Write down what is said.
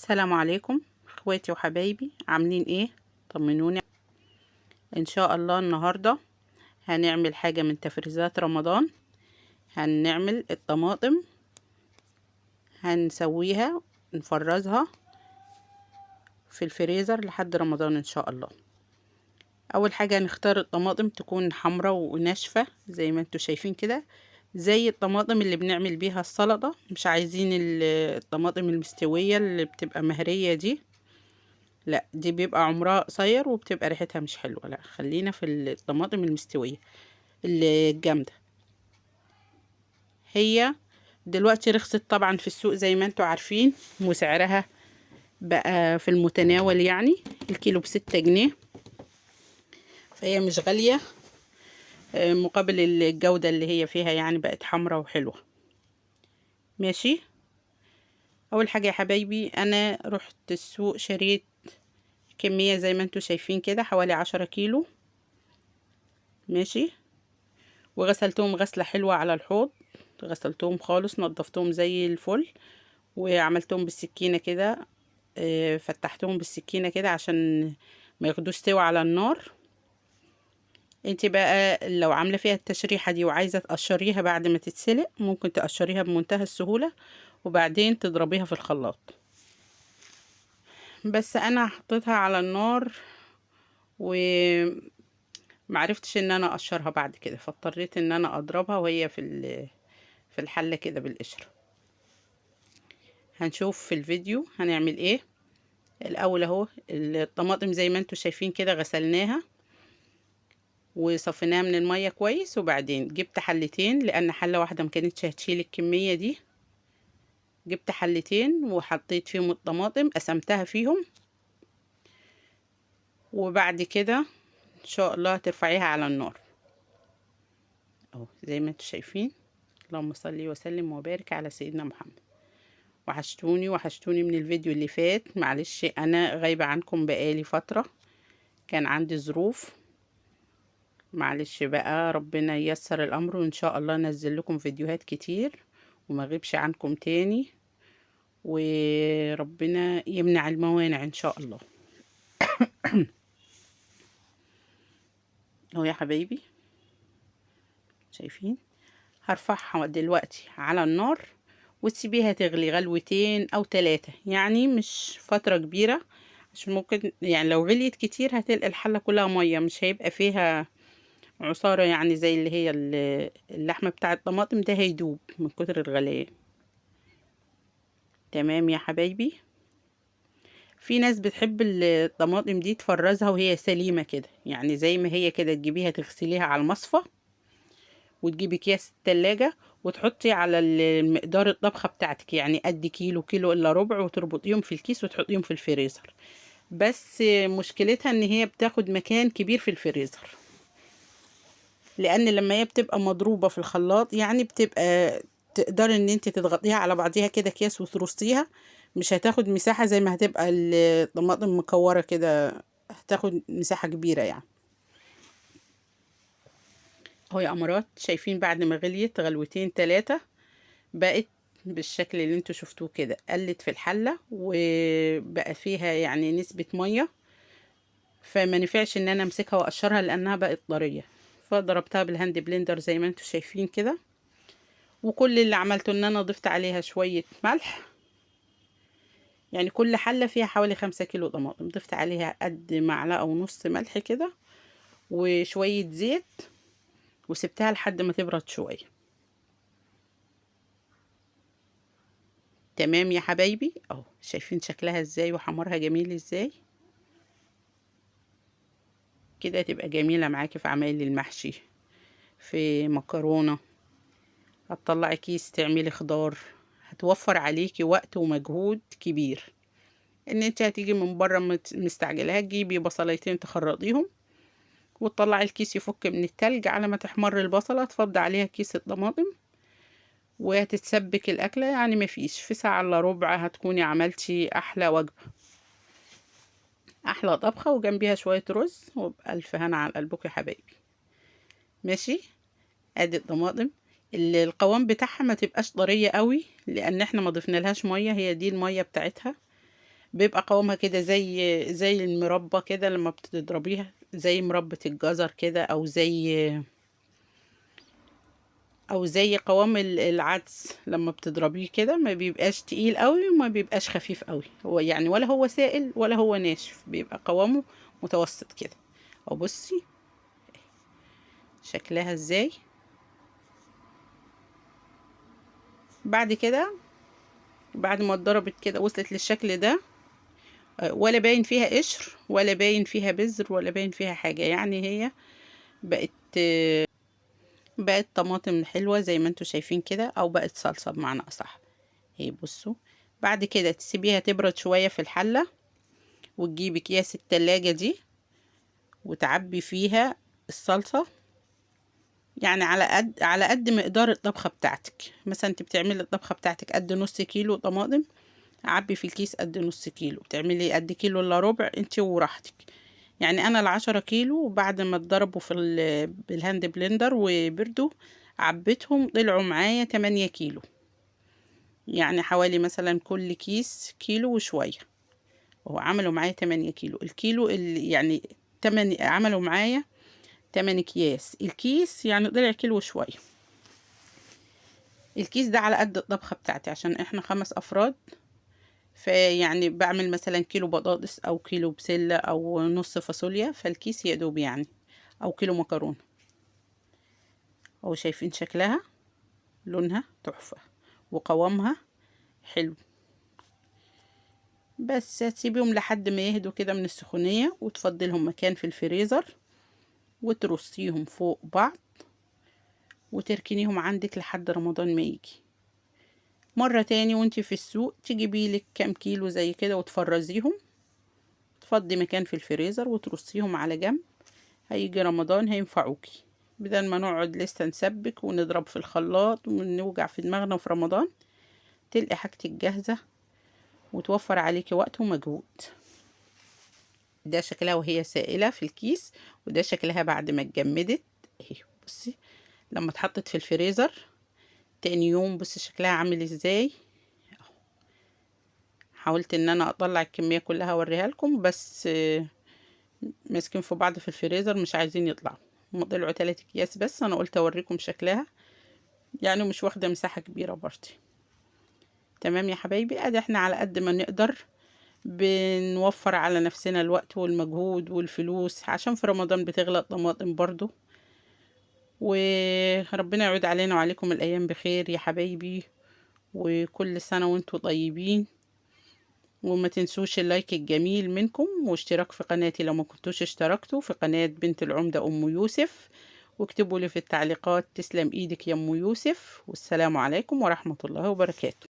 السلام عليكم اخواتي وحبايبي، عاملين ايه؟ طمنوني. ان شاء الله النهارده هنعمل حاجه من تفريزات رمضان. هنعمل الطماطم، هنسويها نفرزها في الفريزر لحد رمضان ان شاء الله. اول حاجه هنختار الطماطم تكون حمراء وناشفه زي ما انتوا شايفين كده، زي الطماطم اللي بنعمل بيها السلطه. مش عايزين الطماطم المستويه اللي بتبقى مهريه دي، لا دي بيبقى عمرها قصير وبتبقى ريحتها مش حلوة. لا خلينا في الطماطم المستوية الجامدة. هي دلوقتي رخصت طبعا في السوق زي ما انتوا عارفين، وسعرها بقى في المتناول، يعني الكيلو ب6 جنيه، فهي مش غالية مقابل الجودة اللي هي فيها، يعني بقت حمرة وحلوة. ماشي. اول حاجة يا حبايبي، انا رحت السوق شريت كمية زي ما انتوا شايفين كده، حوالي 10 كيلو. ماشي. وغسلتهم غسلة حلوة على الحوض، غسلتهم خالص، نضفتهم زي الفل، وعملتهم بالسكينة كده. فتحتهم بالسكينة كده عشان ما ياخدوش سوا على النار. انت بقى لو عاملة فيها التشريحة دي وعايزة تقشريها بعد ما تتسلق، ممكن تقشريها بمنتهى السهولة وبعدين تضربيها في الخلاط. بس انا حطيتها على النار ومعرفتش ان انا اقشرها بعد كده، فاضطريت ان انا اضربها وهي في الحلة كده بالقشرة. هنشوف في الفيديو هنعمل ايه. الاول اهو الطماطم زي ما انتوا شايفين كده غسلناها وصفيناها من المية كويس، وبعدين جبت حلتين لان حلة واحدة مكانتش هتشيل الكمية دي. جبت حلتين وحطيت فيهم الطماطم، قسمتها فيهم، وبعد كده ان شاء الله ترفعيها على النار اهو زي ما انتوا شايفين. اللهم صل وسلم وبارك على سيدنا محمد. وحشتوني وحشتوني من الفيديو اللي فات، معلش انا غايبة عنكم بقالي فترة، كان عندي ظروف، معلش بقى، ربنا ييسر الامر وان شاء الله انزل لكم فيديوهات كتير وما غيبش عنكم تاني، وربنا يمنع الموانع ان شاء الله. اهو يا حبايبي شايفين، هرفعها دلوقتي على النار وتسيبيها تغلي غلوتين او 3، يعني مش فترة كبيرة، عشان ممكن يعني لو غليت كتير هتلقى الحلة كلها مية، مش هيبقى فيها عصارة، يعني زي اللي هي اللحمة بتاع الطماطم ده هيدوب من كتر الغليان. تمام يا حبايبي. في ناس بتحب الطماطم دي تفرزها وهي سليمة كده، يعني زي ما هي كده تجيبيها تغسليها على المصفى وتجيبي اكياس التلاجة وتحطي على المقدار الطبخة بتاعتك، يعني قد كيلو كيلو الا ربع، وتربطيهم في الكيس وتحطيهم في الفريزر. بس مشكلتها ان هي بتاخد مكان كبير في الفريزر، لان لما هي بتبقى مضروبة في الخلاط يعني بتبقى تقدري ان انت تضغطيها على بعضيها كده اكياس وترصيها، مش هتاخد مساحة زي ما هتبقى الطماطم مكورة كده، هتاخد مساحة كبيرة يعني. اهو يا امارات شايفين بعد ما غليت غلوتين 3 بقت بالشكل اللي انتوا شفتوه كده، قلت في الحلة وبقى فيها يعني نسبة مية، فما نفعش ان انا امسكها واقشرها لانها بقت طرية، فضربتها بالهاند بلندر زي ما انتوا شايفين كده. وكل اللي عملته ان انا ضفت عليها شوية ملح، يعني كل حلة فيها حوالي 5 كيلو طماطم، ضفت عليها قد معلقة ونص ملح كده وشوية زيت، وسبتها لحد ما تبرد شوية. تمام يا حبايبي، اهو شايفين شكلها ازاي وحمرها جميل ازاي كده، تبقى جميلة معاكي في عمايل المحشي، في مكرونة، هتطلعي كيس تعملي خضار، هتوفر عليكي وقت ومجهود كبير. ان انت هتيجي من بره مستعجله، هتجيبي بصليتين تخرطيهم وتطلعي الكيس يفك من التلج، على ما تحمر البصله تفضي عليها كيس الطماطم وهتتسبك الاكله، يعني مفيش في ساعه الا ربع هتكوني عملتي احلى وجبه، احلى طبخه، وجنبيها شويه رز، وبألف هنا على قلبك يا حبايبي. ماشي. ادي الطماطم، القوام بتاعها ما تبقاش طريه قوي لان احنا ما ضفنا لهاش ميه، هي دي الميه بتاعتها، بيبقى قوامها كده زي المربى كده لما بتضربيها، زي مربى الجزر كده، او زي قوام العدس لما بتضربيه كده، ما بيبقاش تقيل قوي وما بيبقاش خفيف قوي، هو يعني ولا هو سائل ولا هو ناشف، بيبقى قوامه متوسط كده. او بصي شكلها ازاي. بعد كده، بعد ما اتضربت كده وصلت للشكل ده، ولا باين فيها قشر ولا باين فيها بذر ولا باين فيها حاجة، يعني هي بقت بقت طماطم حلوة زي ما انتوا شايفين كده، او بقت صلصة بمعنى اصح. هي بصوا، بعد كده تسيبيها تبرد شوية في الحلة، وتجيبي اكياس التلاجة دي وتعبي فيها الصلصة، يعني على قد مقدار الطبخة بتاعتك. مثلا انت بتعملي الطبخة بتاعتك قد نص كيلو طماطم، عبي في الكيس قد نص كيلو. بتعملي قد كيلو الا ربع، انت وراحتك. يعني انا ال10 كيلو بعد ما اتضربوا بالهاند بلندر وبردوا، عبيتهم طلعوا معايا 8 كيلو. يعني حوالي مثلا كل كيس كيلو وشوية، وهو عملوا معايا 8 كيلو. الكيلو اللي يعني عملوا معايا 8 اكياس، الكيس يعني طلع كيلو وشوية. الكيس ده على قد الطبخة بتاعتي، عشان احنا 5 افراد، فيعني بعمل مثلا كيلو بطاطس او كيلو بسلة او نص فاصوليا، فالكيس يدوب يعني، او كيلو مكرونة. اهو شايفين شكلها، لونها تحفة وقوامها حلو. بس هتسيبيهم لحد ما يهدوا كده من السخونية، وتفضلهم مكان في الفريزر، وترصيهم فوق بعض، وتركنيهم عندك لحد رمضان ما يجي. مرة تاني وانتي في السوق تجيبيلك كام كيلو زي كده وتفرزيهم، تفضي مكان في الفريزر وترصيهم على جنب. هيجي رمضان هينفعوكي، بدل ما نقعد لسه نسبك ونضرب في الخلاط ونوجع في دماغنا في رمضان. تلقي حاجتك جاهزة وتوفر عليكي وقت ومجهود. ده شكلها وهي سائلة في الكيس، وده شكلها بعد ما اتجمدت اهي. بصي لما اتحطت في الفريزر تاني يوم، بصي شكلها عامل ازاي. حاولت ان انا اطلع الكمية كلها اوريها لكم، بس ماسكين في بعض في الفريزر مش عايزين يطلعوا. هم طلعوا 3 اكياس بس، انا قلت اوريكم شكلها، يعني مش واخدة مساحة كبيرة برضه. تمام يا حبايبي، ادي احنا على قد ما نقدر بنوفر على نفسنا الوقت والمجهود والفلوس، عشان في رمضان بتغلى الطماطم برضو. وربنا يعود علينا وعليكم الأيام بخير يا حبايبي، وكل سنة وانتوا طيبين. وما تنسوش اللايك الجميل منكم، واشتراك في قناتي لو ما كنتوش اشتركتوا في قناة بنت العمدة أم يوسف، واكتبوا لي في التعليقات تسلم ايدك يا أم يوسف. والسلام عليكم ورحمة الله وبركاته.